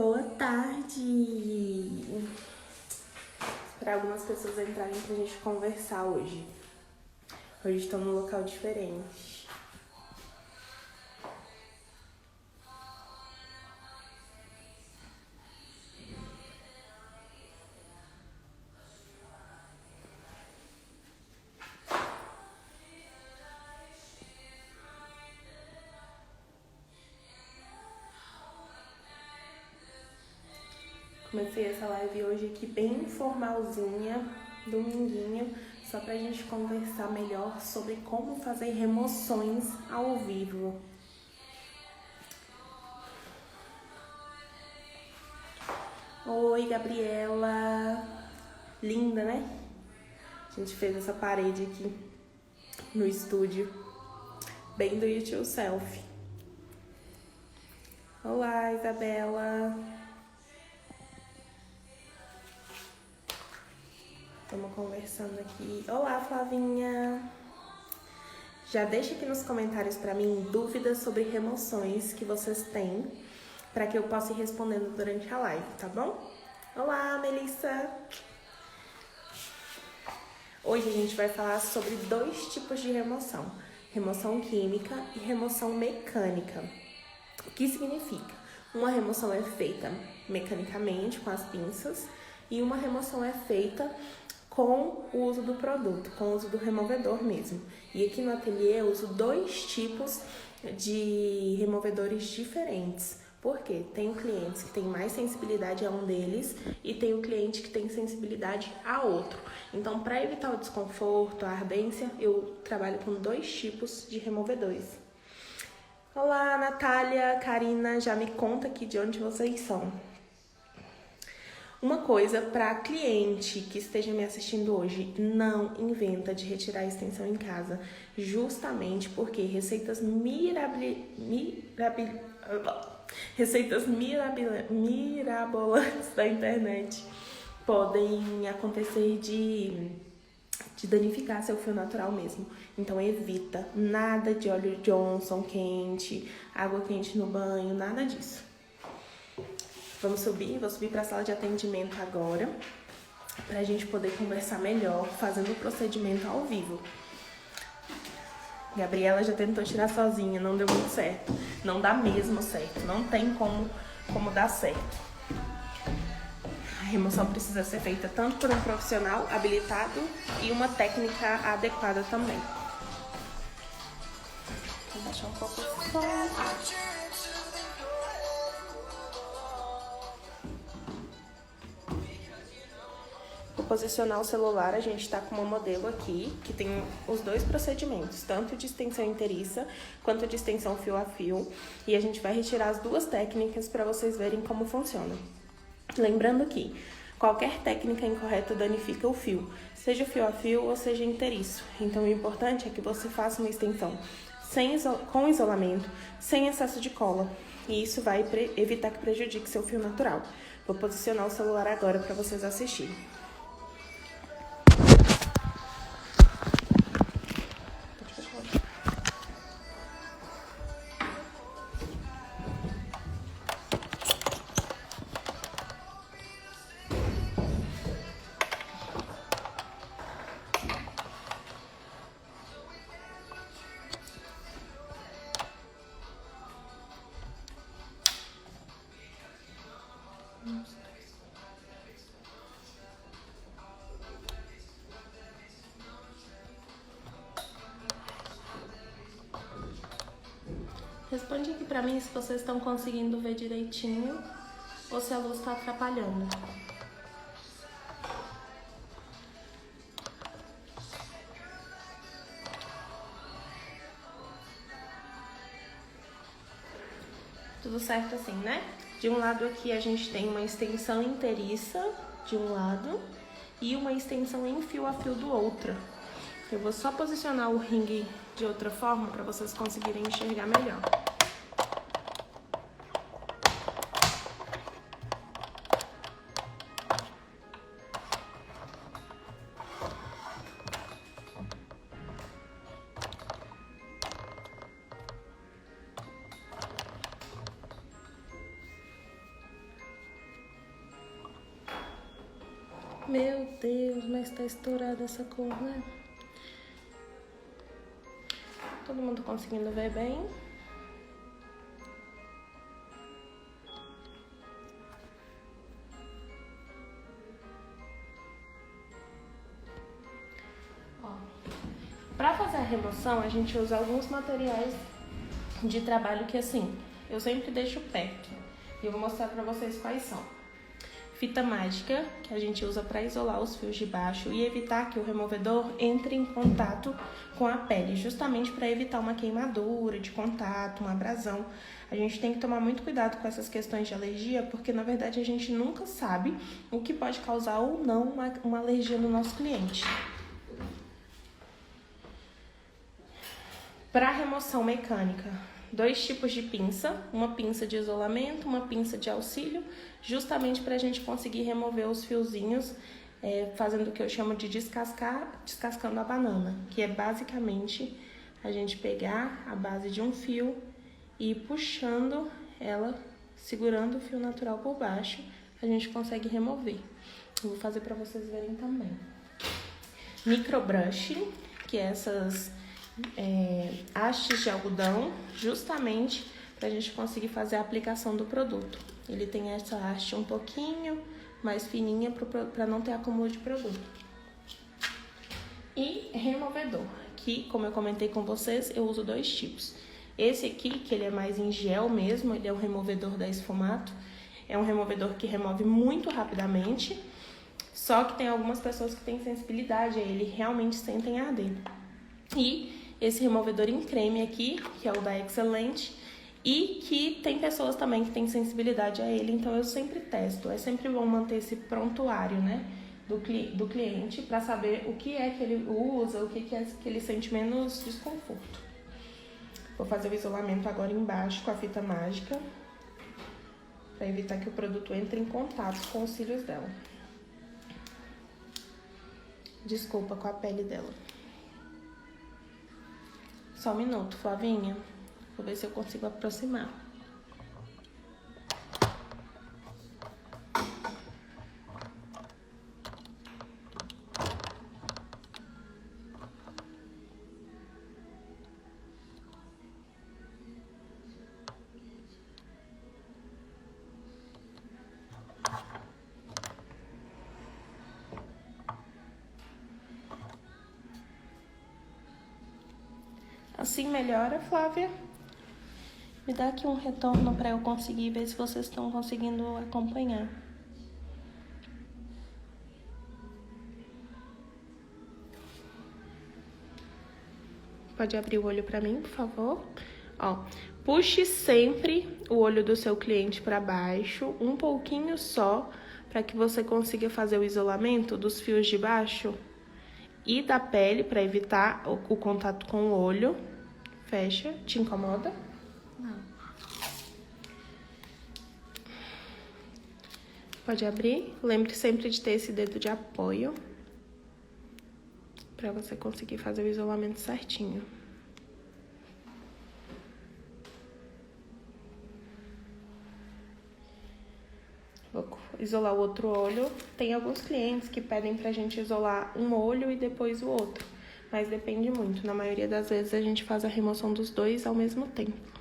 Boa tarde! Para algumas pessoas entrarem pra gente conversar hoje. Hoje estou num local diferente. Comecei essa live hoje aqui bem informalzinha, dominguinho, só pra gente conversar melhor sobre como fazer remoções ao vivo. Oi, Gabriela! Linda, né? A gente fez essa parede aqui no estúdio, bem do it yourself. Olá, Isabela! Estamos conversando aqui. Olá, Flavinha! Já deixa aqui nos comentários para mim dúvidas sobre remoções que vocês têm, para que eu possa ir respondendo durante a live, tá bom? Olá, Melissa! Hoje a gente vai falar sobre dois tipos de remoção: remoção química e remoção mecânica. O que significa? Uma remoção é feita mecanicamente, com as pinças, e uma remoção é feita com o uso do produto, com o uso do removedor mesmo. E aqui no ateliê eu uso dois tipos de removedores diferentes. Por quê? Tenho clientes que têm mais sensibilidade a um deles e tenho cliente que tem sensibilidade a outro. Então, para evitar o desconforto, a ardência, eu trabalho com dois tipos de removedores. Olá, Natália, Karina, já me conta aqui de onde vocês são. Uma coisa para cliente que esteja me assistindo hoje, não inventa de retirar a extensão em casa, justamente porque receitas mirabolantes da internet podem acontecer de danificar seu fio natural mesmo. Então evita nada de óleo Johnson quente, água quente no banho, nada disso. Vou subir para a sala de atendimento agora, pra gente poder conversar melhor, fazendo o procedimento ao vivo. Gabriela já tentou tirar sozinha, não deu muito certo. Não dá mesmo certo, não tem como dar certo. A remoção precisa ser feita tanto por um profissional habilitado e uma técnica adequada também. Vou baixar um pouco o som. Vou posicionar o celular, a gente tá com uma modelo aqui, que tem os dois procedimentos, tanto de extensão inteiriça, quanto de extensão fio a fio, e a gente vai retirar as duas técnicas para vocês verem como funciona. Lembrando que qualquer técnica incorreta danifica o fio, seja fio a fio ou seja inteiriço, então o importante é que você faça uma extensão com isolamento, sem excesso de cola, e isso vai evitar que prejudique seu fio natural. Vou posicionar o celular agora para vocês assistirem. Responde aqui pra mim se vocês estão conseguindo ver direitinho ou se a luz tá atrapalhando. Tudo certo assim, né? De um lado aqui a gente tem uma extensão inteiriça de um lado e uma extensão em fio a fio do outro. Eu vou só posicionar o ringue de outra forma para vocês conseguirem enxergar melhor. Meu Deus, mas tá estourada essa cor, né? Todo mundo conseguindo ver bem? Para fazer a remoção, a gente usa alguns materiais de trabalho que, assim, eu sempre deixo perto. E eu vou mostrar para vocês quais são. Fita mágica, que a gente usa para isolar os fios de baixo e evitar que o removedor entre em contato com a pele, justamente para evitar uma queimadura de contato, uma abrasão. A gente tem que tomar muito cuidado com essas questões de alergia, porque na verdade a gente nunca sabe o que pode causar ou não uma alergia no nosso cliente. Para remoção mecânica, 2 tipos de pinça, uma pinça de isolamento, uma pinça de auxílio, justamente para a gente conseguir remover os fiozinhos, fazendo o que eu chamo de descascando a banana, que é basicamente a gente pegar a base de um fio e ir puxando ela, segurando o fio natural por baixo, a gente consegue remover. Eu vou fazer para vocês verem também. Microbrush, que é essas hastes de algodão, justamente para a gente conseguir fazer a aplicação do produto. Ele tem essa haste um pouquinho mais fininha para não ter acúmulo de produto. E removedor, que, como eu comentei com vocês, eu uso 2 tipos. Esse aqui, que ele é mais em gel mesmo, ele é um removedor da Esfumato. É um removedor que remove muito rapidamente, só que tem algumas pessoas que têm sensibilidade a ele, realmente sentem arder. E esse removedor em creme aqui, que é o da Excelente, e que tem pessoas também que têm sensibilidade a ele, então eu sempre testo. É sempre bom manter esse prontuário, né, do cliente, para saber o que é que ele usa, o que é que ele sente menos desconforto. Vou fazer o isolamento agora embaixo com a fita mágica, para evitar que o produto entre em contato com os cílios dela. Desculpa, com a pele dela. Só um minuto, Flavinha. Vou ver se eu consigo aproximar. Assim melhora, Flávia? Me dá aqui um retorno para eu conseguir ver se vocês estão conseguindo acompanhar. Pode abrir o olho para mim, por favor? Ó, puxe sempre o olho do seu cliente para baixo, um pouquinho só, para que você consiga fazer o isolamento dos fios de baixo e da pele, para evitar o contato com o olho. Fecha. Te incomoda? Não. Pode abrir. Lembre sempre de ter esse dedo de apoio para você conseguir fazer o isolamento certinho. Vou isolar o outro olho. Tem alguns clientes que pedem pra gente isolar um olho e depois o outro, mas depende muito. Na maioria das vezes a gente faz a remoção dos 2 ao mesmo tempo.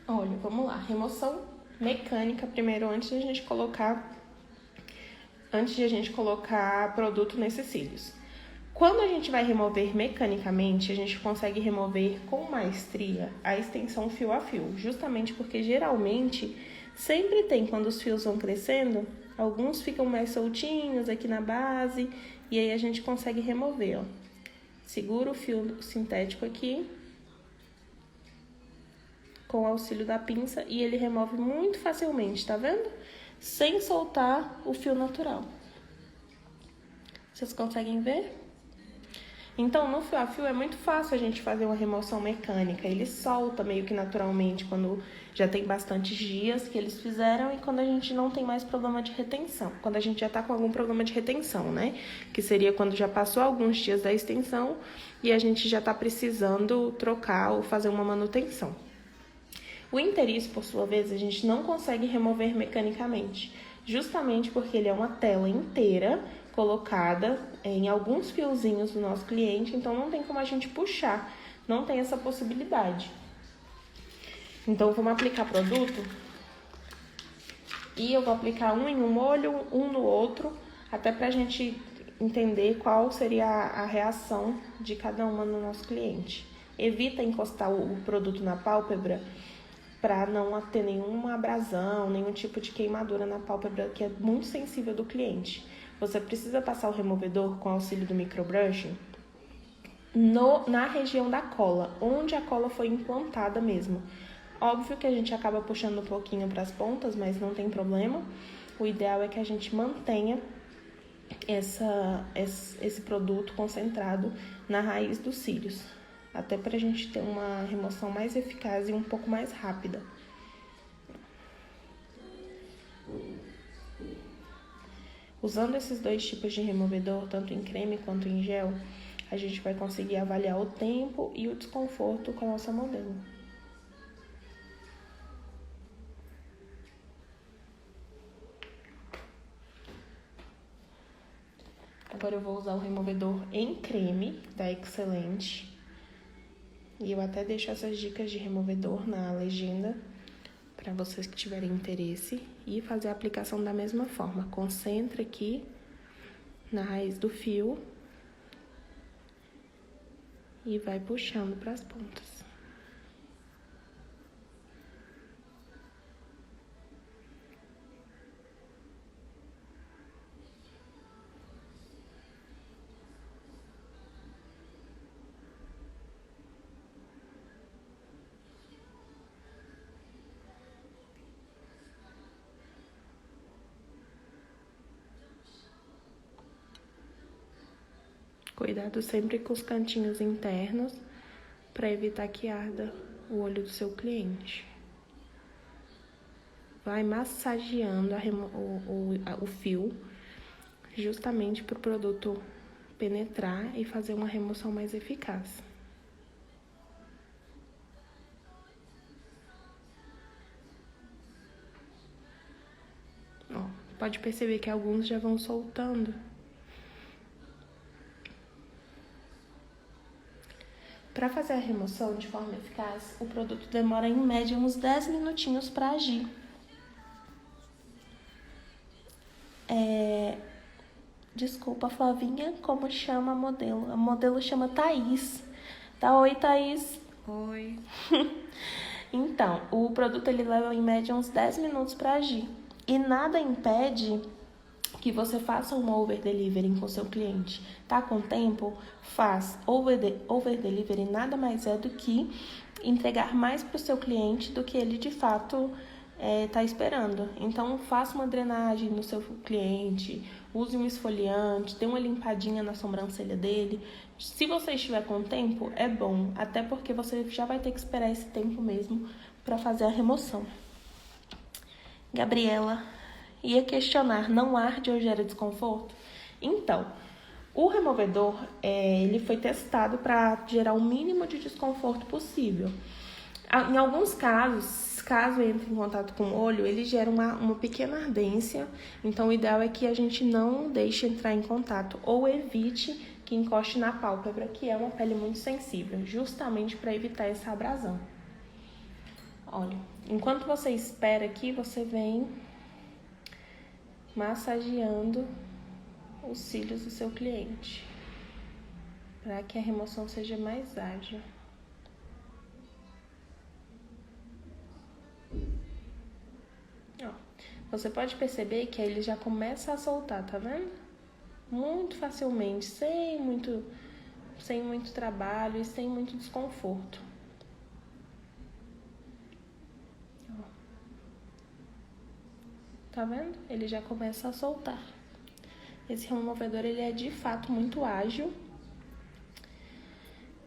Olha, vamos lá. Remoção mecânica primeiro, antes de a gente colocar produto nesses cílios. Quando a gente vai remover mecanicamente, a gente consegue remover com maestria a extensão fio a fio, justamente porque geralmente sempre tem, quando os fios vão crescendo, alguns ficam mais soltinhos aqui na base e aí a gente consegue remover, ó. Segura o fio sintético aqui com o auxílio da pinça e ele remove muito facilmente, tá vendo? Sem soltar o fio natural. Vocês conseguem ver? Então, no fio a fio é muito fácil a gente fazer uma remoção mecânica. Ele solta meio que naturalmente quando já tem bastantes dias que eles fizeram e quando a gente não tem mais problema de retenção. Quando a gente já está com algum problema de retenção, né? Que seria quando já passou alguns dias da extensão e a gente já está precisando trocar ou fazer uma manutenção. O inteiriço, por sua vez, a gente não consegue remover mecanicamente, justamente porque ele é uma tela inteira colocada em alguns fiozinhos do nosso cliente, então não tem como a gente puxar, não tem essa possibilidade. Então, vamos aplicar produto e eu vou aplicar um em um olho, um no outro, até pra gente entender qual seria a reação de cada uma no nosso cliente. Evita encostar o produto na pálpebra para não ter nenhuma abrasão, nenhum tipo de queimadura na pálpebra, que é muito sensível do cliente. Você precisa passar o removedor com auxílio do microbrushing na região da cola, onde a cola foi implantada mesmo. Óbvio que a gente acaba puxando um pouquinho para as pontas, mas não tem problema. O ideal é que a gente mantenha esse produto concentrado na raiz dos cílios, até para a gente ter uma remoção mais eficaz e um pouco mais rápida. Usando esses dois tipos de removedor, tanto em creme quanto em gel, a gente vai conseguir avaliar o tempo e o desconforto com a nossa modelo. Agora eu vou usar o removedor em creme da Excelente. E eu até deixo essas dicas de removedor na legenda para vocês que tiverem interesse e fazer a aplicação da mesma forma. Concentra aqui na raiz do fio e vai puxando para as pontas. Cuidado sempre com os cantinhos internos para evitar que arda o olho do seu cliente. Vai massageando o fio justamente para o produto penetrar e fazer uma remoção mais eficaz. Ó, pode perceber que alguns já vão soltando. Para fazer a remoção de forma eficaz, o produto demora em média uns 10 minutinhos para agir. Desculpa, Flavinha, como chama a modelo? A modelo chama Thaís. Tá? Oi, Thaís. Oi. Então, o produto ele leva em média uns 10 minutos para agir. E nada impede que você faça uma over delivery com seu cliente. Tá com tempo? Faz. Over delivery nada mais é do que entregar mais para o seu cliente do que ele de fato tá esperando. Então, faça uma drenagem no seu cliente, use um esfoliante, dê uma limpadinha na sobrancelha dele. Se você estiver com tempo, é bom, até porque você já vai ter que esperar esse tempo mesmo para fazer a remoção. Gabriela ia questionar, não arde ou gera desconforto? Então, o removedor, ele foi testado para gerar o mínimo de desconforto possível. Em alguns casos, caso entre em contato com o olho, ele gera uma pequena ardência. Então, o ideal é que a gente não deixe entrar em contato ou evite que encoste na pálpebra, que é uma pele muito sensível, justamente para evitar essa abrasão. Olha, enquanto você espera aqui, você vem massageando os cílios do seu cliente, para que a remoção seja mais ágil. Ó, você pode perceber que aí ele já começa a soltar, tá vendo? Muito facilmente, sem muito trabalho e sem muito desconforto. Ó. Tá vendo? Ele já começa a soltar. Esse removedor ele é de fato muito ágil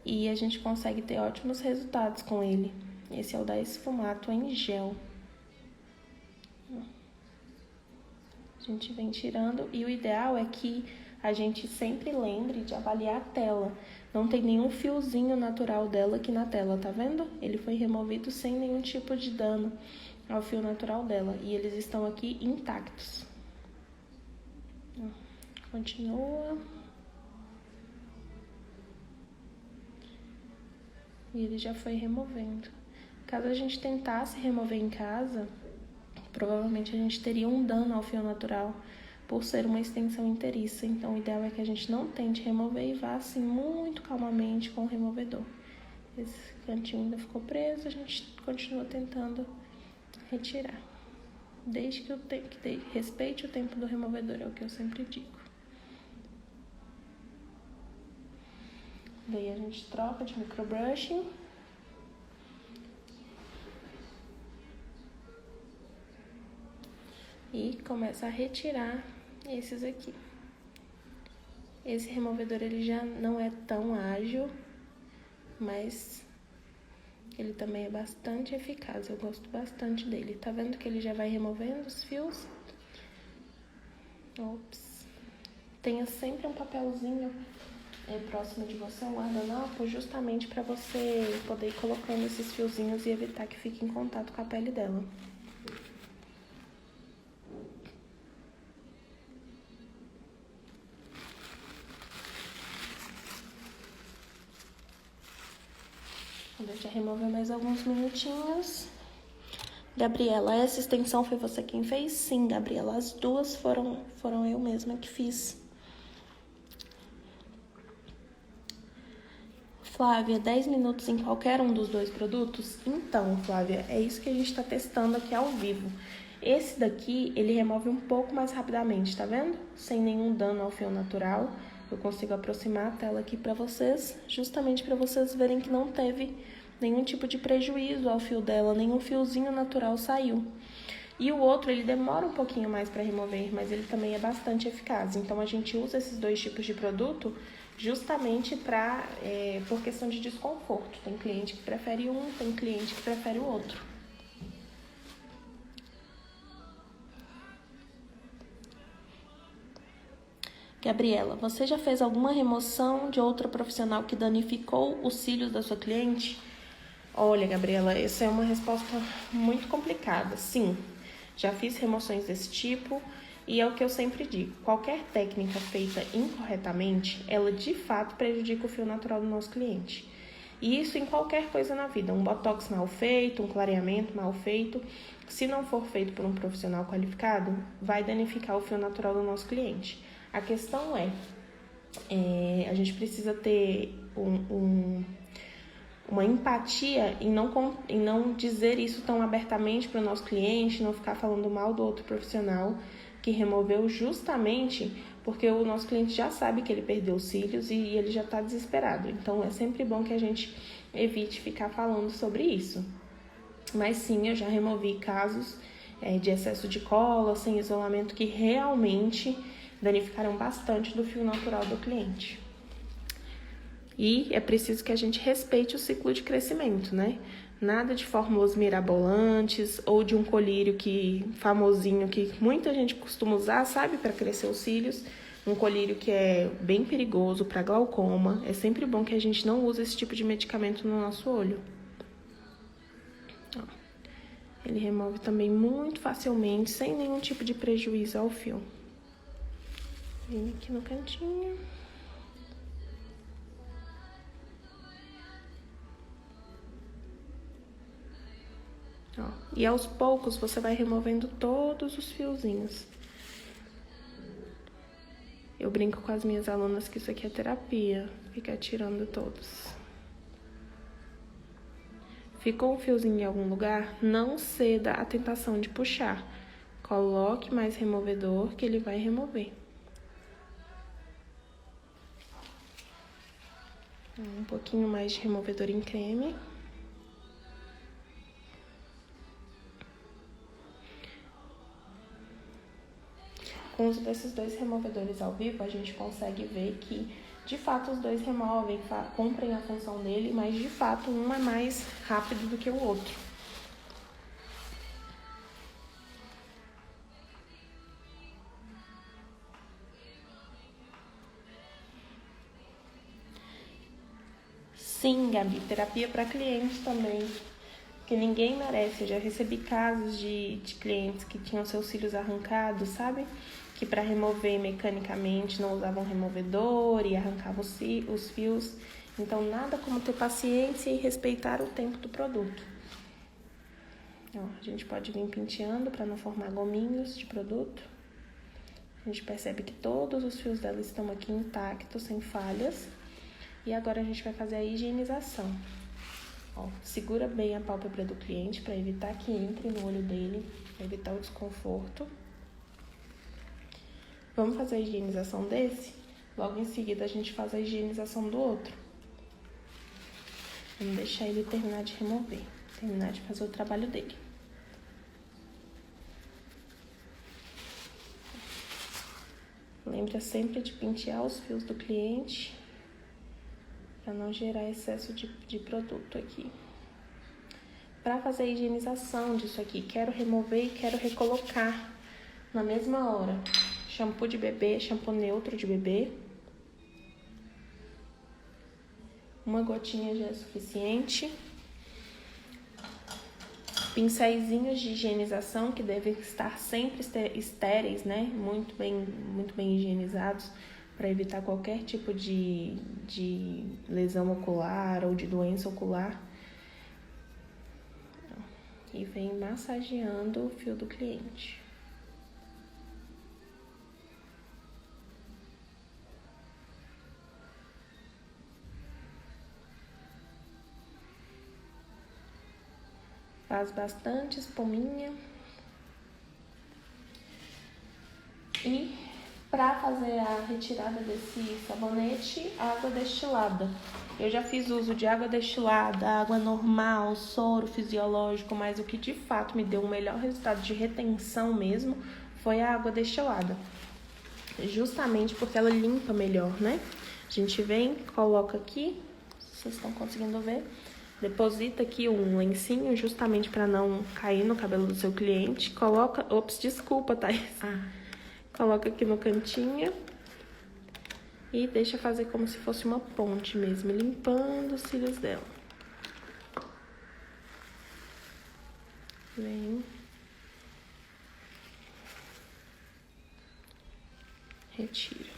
e a gente consegue ter ótimos resultados com ele. Esse é o da Esfumato em gel. A gente vem tirando e o ideal é que a gente sempre lembre de avaliar a tela. Não tem nenhum fiozinho natural dela aqui na tela, tá vendo? Ele foi removido sem nenhum tipo de dano ao fio natural dela e eles estão aqui intactos. Continua. E ele já foi removendo. Caso a gente tentasse remover em casa, provavelmente a gente teria um dano ao fio natural por ser uma extensão inteiriça. Então, o ideal é que a gente não tente remover e vá assim muito calmamente com o removedor. Esse cantinho ainda ficou preso, a gente continua tentando retirar. Desde que respeite o tempo do removedor, é o que eu sempre digo. Daí a gente troca de microbrushing. E começa a retirar esses aqui. Esse removedor ele já não é tão ágil, mas ele também é bastante eficaz. Eu gosto bastante dele. Tá vendo que ele já vai removendo os fios? Ops. Tenha sempre um papelzinho próximo de você, um guardanapo, justamente para você poder ir colocando esses fiozinhos e evitar que fique em contato com a pele dela. Deixa eu remover mais alguns minutinhos. Gabriela, essa extensão foi você quem fez? Sim, Gabriela, as duas foram eu mesma que fiz. Flávia, 10 minutos em qualquer um dos dois produtos? Então, Flávia, é isso que a gente está testando aqui ao vivo. Esse daqui, ele remove um pouco mais rapidamente, tá vendo? Sem nenhum dano ao fio natural. Eu consigo aproximar a tela aqui para vocês, justamente para vocês verem que não teve nenhum tipo de prejuízo ao fio dela, nenhum fiozinho natural saiu. E o outro, ele demora um pouquinho mais para remover, mas ele também é bastante eficaz. Então, a gente usa esses dois tipos de produto justamente por questão de desconforto. Tem cliente que prefere um, tem cliente que prefere o outro. Gabriela, você já fez alguma remoção de outra profissional que danificou os cílios da sua cliente? Olha, Gabriela, essa é uma resposta muito complicada. Sim, já fiz remoções desse tipo e é o que eu sempre digo. Qualquer técnica feita incorretamente, ela de fato prejudica o fio natural do nosso cliente. E isso em qualquer coisa na vida. Um botox mal feito, um clareamento mal feito, se não for feito por um profissional qualificado, vai danificar o fio natural do nosso cliente. A questão a gente precisa ter uma empatia em não dizer isso tão abertamente para o nosso cliente, não ficar falando mal do outro profissional que removeu justamente porque o nosso cliente já sabe que ele perdeu os cílios e ele já está desesperado. Então, é sempre bom que a gente evite ficar falando sobre isso. Mas sim, eu já removi casos de excesso de cola, sem isolamento, que realmente danificaram bastante do fio natural do cliente. E é preciso que a gente respeite o ciclo de crescimento, né? Nada de fórmulas mirabolantes ou de um colírio famosinho que muita gente costuma usar, sabe, para crescer os cílios. Um colírio que é bem perigoso para glaucoma. É sempre bom que a gente não use esse tipo de medicamento no nosso olho. Ó, ele remove também muito facilmente, sem nenhum tipo de prejuízo ao fio. Vem aqui no cantinho. Ó, e aos poucos você vai removendo todos os fiozinhos. Eu brinco com as minhas alunas que isso aqui é terapia, ficar tirando todos. Ficou um fiozinho em algum lugar? Não ceda à tentação de puxar. Coloque mais removedor que ele vai remover. Um pouquinho mais de removedor em creme. Com o uso desses dois removedores ao vivo, a gente consegue ver que De fato, os dois removem, cumprem a função dele, mas de fato um é mais rápido do que o outro. Sim, Gabi, terapia para clientes também, que ninguém merece. Eu já recebi casos de clientes que tinham seus cílios arrancados, sabe? Que para remover mecanicamente não usavam removedor e arrancavam os fios. Então, nada como ter paciência e respeitar o tempo do produto. Ó, a gente pode vir penteando para não formar gominhos de produto. A gente percebe que todos os fios dela estão aqui intactos, sem falhas. E agora a gente vai fazer a higienização. Ó, segura bem a pálpebra do cliente para evitar que entre no olho dele, para evitar o desconforto. Vamos fazer a higienização desse? Logo em seguida a gente faz a higienização do outro. Vamos deixar ele terminar de remover, terminar de fazer o trabalho dele. Lembra sempre de pentear os fios do cliente para não gerar excesso de produto aqui. Para fazer a higienização disso aqui, quero remover e quero recolocar na mesma hora. Shampoo de bebê, shampoo neutro de bebê. Uma gotinha já é suficiente. Pincéisinhos de higienização que devem estar sempre estéreis, né? Muito bem higienizados, para evitar qualquer tipo de lesão ocular ou de doença ocular. E vem massageando o fio do cliente. Faz bastante espuminha. E para fazer a retirada desse sabonete, água destilada. Eu já fiz uso de água destilada, água normal, soro fisiológico, mas o que de fato me deu um melhor resultado de retenção mesmo foi a água destilada. Justamente porque ela limpa melhor, né? A gente vem, coloca aqui, vocês estão conseguindo ver, deposita aqui um lencinho justamente para não cair no cabelo do seu cliente. Coloca, desculpa, Thaís. Coloca aqui no cantinho e deixa fazer como se fosse uma ponte mesmo, limpando os cílios dela. Vem. Retira.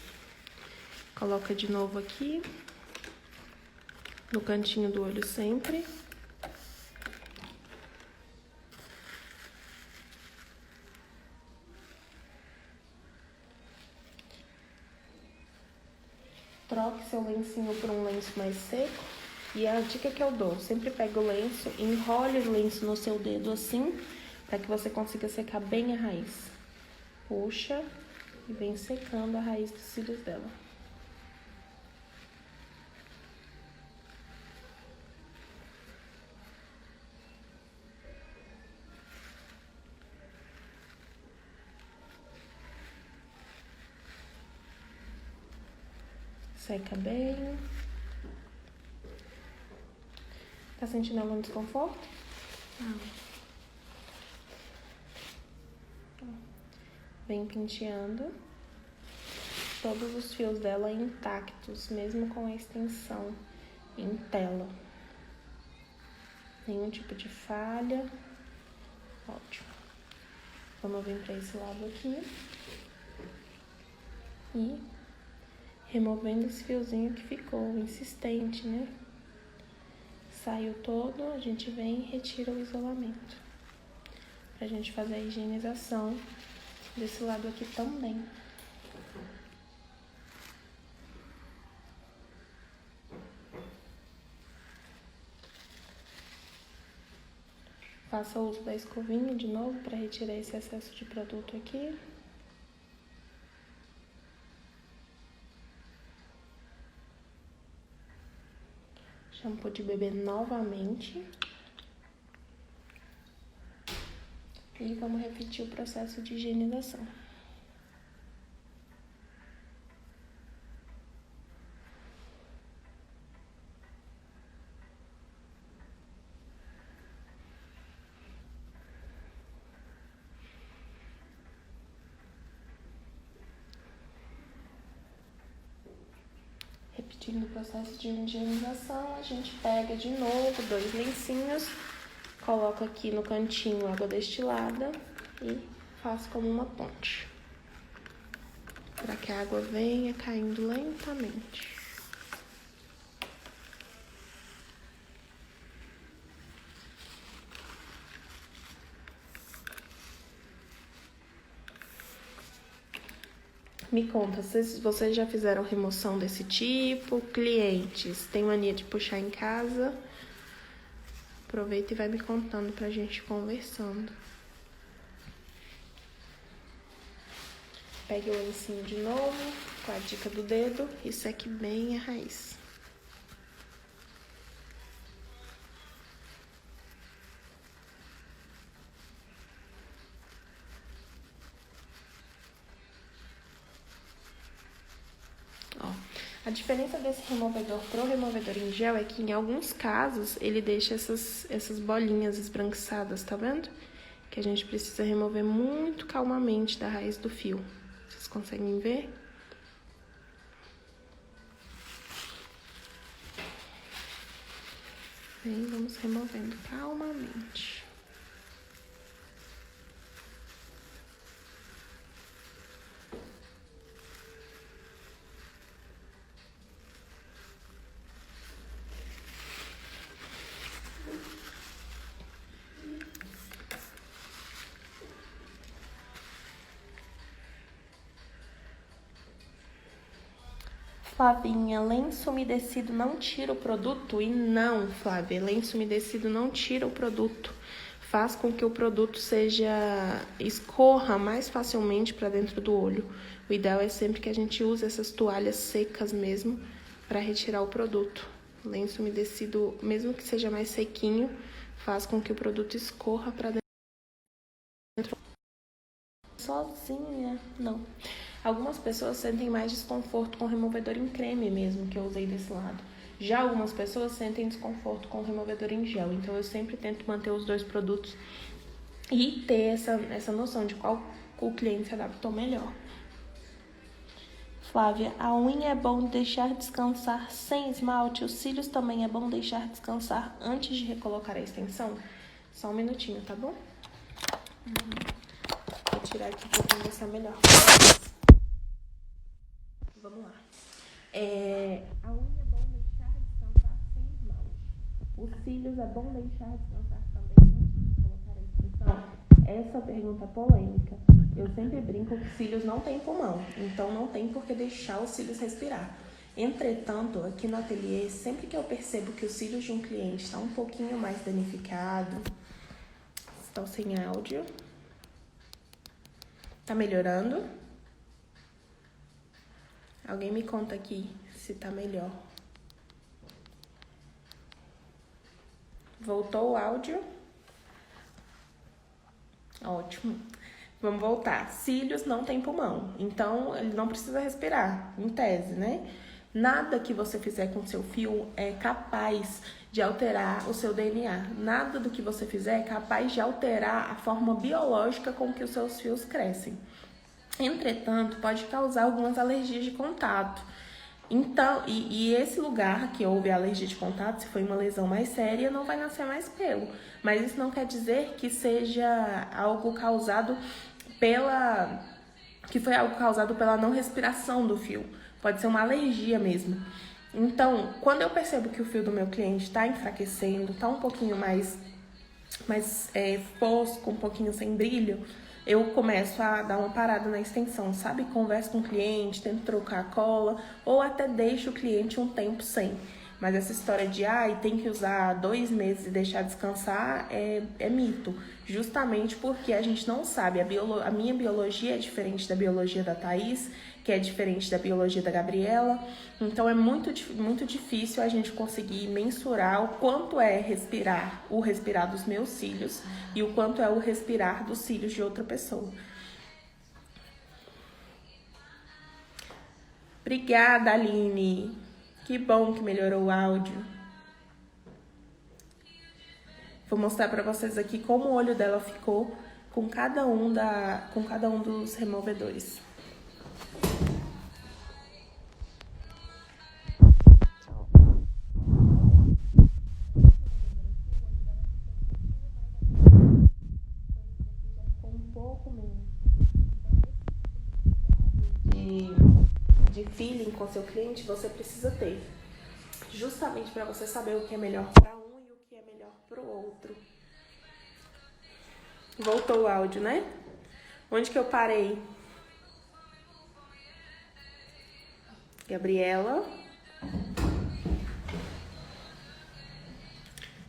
Coloca de novo aqui, no cantinho do olho sempre. Troque seu lencinho por um lenço mais seco. E a dica que eu dou, sempre pega o lenço, enrole o lenço no seu dedo assim, para que você consiga secar bem a raiz. Puxa e vem secando a raiz dos cílios dela. Seca bem. Tá sentindo algum desconforto? Não. Vem penteando. Todos os fios dela intactos, mesmo com a extensão em tela. Nenhum tipo de falha. Ótimo. Vamos vir para esse lado aqui. E removendo esse fiozinho que ficou insistente, né? Saiu todo, a gente vem e retira o isolamento. Pra gente fazer a higienização desse lado aqui também. Faça uso da escovinha de novo para retirar esse excesso de produto aqui. Shampoo de bebê novamente. E vamos repetir o processo de higienização. Repetindo o processo de higienização, a gente pega de novo 2 lencinhos, coloca aqui no cantinho água destilada e faz como uma ponte, para que a água venha caindo lentamente. Me conta, vocês já fizeram remoção desse tipo? Clientes, tem mania de puxar em casa? Aproveita e vai me contando pra gente ir conversando. Pegue o lencinho de novo, com a dica do dedo, e seque bem a raiz. A diferença desse removedor pro removedor em gel é que em alguns casos ele deixa essas bolinhas esbranquiçadas, tá vendo? Que a gente precisa remover muito calmamente da raiz do fio. Vocês conseguem ver? Bem, vamos removendo calmamente. Flavinha, lenço umedecido não tira o produto? E não, Flávia, lenço umedecido não tira o produto. Faz com que o produto escorra mais facilmente para dentro do olho. O ideal é sempre que a gente use essas toalhas secas mesmo para retirar o produto. Lenço umedecido, mesmo que seja mais sequinho, faz com que o produto escorra para dentro. Sozinha, não. Algumas pessoas sentem mais desconforto com o removedor em creme mesmo, que eu usei desse lado. Já algumas pessoas sentem desconforto com o removedor em gel. Então, eu sempre tento manter os 2 produtos e ter essa noção de qual o cliente se adaptou melhor. Flávia, a unha é bom deixar descansar sem esmalte? Os cílios também é bom deixar descansar antes de recolocar a extensão? Só um minutinho, tá bom? Vou tirar aqui pra conversar melhor. Vamos lá. A unha é bom deixar descansar sem esmalte. Os cílios é bom deixar descansar também antes de colocar a extensão? Essa pergunta polêmica. Eu sempre brinco que cílios não tem pulmão, então não tem por que deixar os cílios respirar. Entretanto, aqui no ateliê, sempre que eu percebo que os cílios de um cliente está um pouquinho mais danificado, estão sem áudio, tá melhorando? Alguém me conta aqui se tá melhor. Voltou o áudio? Ótimo. Vamos voltar. Cílios não tem pulmão, então ele não precisa respirar, em tese, né? Nada que você fizer com seu fio é capaz de alterar o seu DNA. Nada do que você fizer é capaz de alterar a forma biológica com que os seus fios crescem. Entretanto, pode causar algumas alergias de contato. Então, e esse lugar que houve alergia de contato, se foi uma lesão mais séria, não vai nascer mais pelo. Mas isso não quer dizer que seja algo causado pela não respiração do fio. Pode ser uma alergia mesmo. Então, quando eu percebo que o fio do meu cliente está enfraquecendo, está um pouquinho mais fosco, um pouquinho sem brilho, eu começo a dar uma parada na extensão, sabe? Converso com o cliente, tento trocar a cola, ou até deixo o cliente um tempo sem. Mas essa história de, tem que usar 2 meses e deixar descansar, é mito. Justamente porque a gente não sabe. A minha biologia é diferente da biologia da Thaís, que é diferente da biologia da Gabriela. Então, é muito difícil a gente conseguir mensurar o quanto é o respirar dos meus cílios e o quanto é o respirar dos cílios de outra pessoa. Obrigada, Aline. Que bom que melhorou o áudio. Vou mostrar para vocês aqui como o olho dela ficou com cada um dos removedores. com seu cliente, você precisa ter. Justamente para você saber o que é melhor para um e o que é melhor para o outro. Voltou o áudio, né? Onde que eu parei? Gabriela.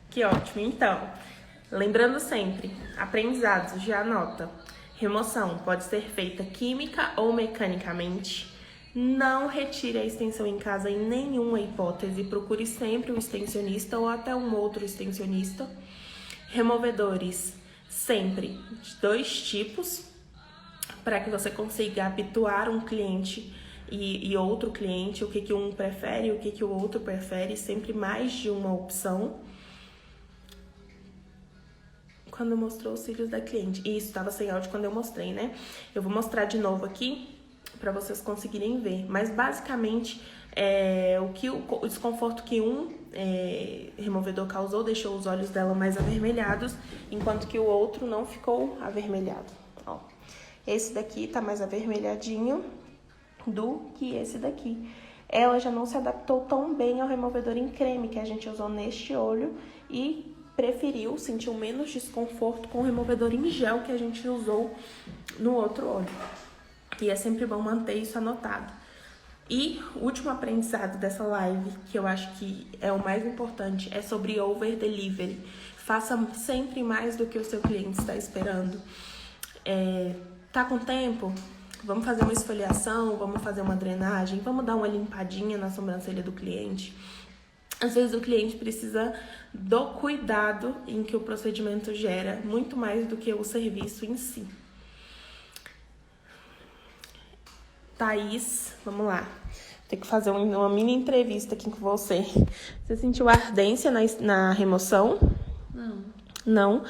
Que ótimo. Então, lembrando sempre, aprendizados, já anota. Remoção pode ser feita química ou mecanicamente. Não retire a extensão em casa em nenhuma hipótese. Procure sempre um extensionista ou até um outro extensionista. Removedores, sempre de 2 tipos, para que você consiga habituar um cliente e outro cliente, o que um prefere e o que o outro prefere, sempre mais de uma opção. Quando mostrou os cílios da cliente. Isso, estava sem áudio quando eu mostrei, né? Eu vou mostrar de novo aqui para vocês conseguirem ver. Mas basicamente, o desconforto que um removedor causou deixou os olhos dela mais avermelhados, enquanto que o outro não ficou avermelhado. Ó, esse daqui tá mais avermelhadinho do que esse daqui. Ela já não se adaptou tão bem ao removedor em creme que a gente usou neste olho e preferiu, sentiu menos desconforto com o removedor em gel que a gente usou no outro olho. E é sempre bom manter isso anotado. E o último aprendizado dessa live, que eu acho que é o mais importante, é sobre over delivery. Faça sempre mais do que o seu cliente está esperando. Tá com tempo? Vamos fazer uma esfoliação, vamos fazer uma drenagem, vamos dar uma limpadinha na sobrancelha do cliente. Às vezes o cliente precisa do cuidado em que o procedimento gera, muito mais do que o serviço em si. Thaís, vamos lá. Tem que fazer uma mini entrevista aqui com você. Você sentiu ardência na remoção? Não. Não?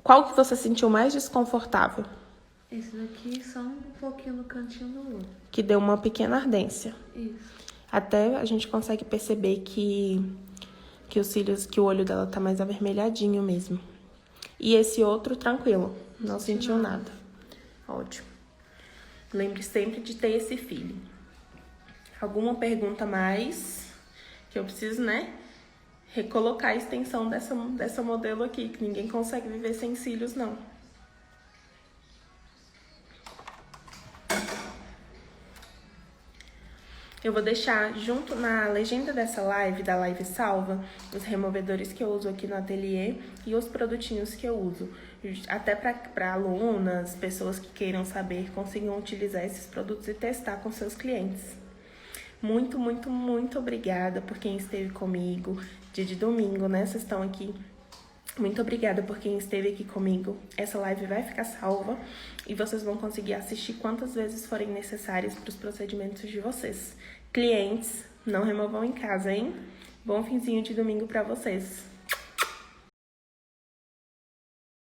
Qual que você sentiu mais desconfortável? Esse daqui só um pouquinho no cantinho do olho. Que deu uma pequena ardência. Isso. Até a gente consegue perceber que os cílios, que o olho dela tá mais avermelhadinho mesmo. E esse outro, tranquilo. Não sentiu nada. Ótimo. Lembre sempre de ter esse feeling. Alguma pergunta mais? Que eu preciso, né? Recolocar a extensão dessa modelo aqui, que ninguém consegue viver sem cílios, não. Eu vou deixar junto na legenda dessa live, da live salva, os removedores que eu uso aqui no ateliê e os produtinhos que eu uso. Até para alunas, pessoas que queiram saber, consigam utilizar esses produtos e testar com seus clientes. Muito, muito, muito obrigada por quem esteve comigo. Dia de domingo, né? Vocês estão aqui. Muito obrigada por quem esteve aqui comigo. Essa live vai ficar salva e vocês vão conseguir assistir quantas vezes forem necessárias para os procedimentos de vocês. Clientes, não removam em casa, hein? Bom finzinho de domingo para vocês.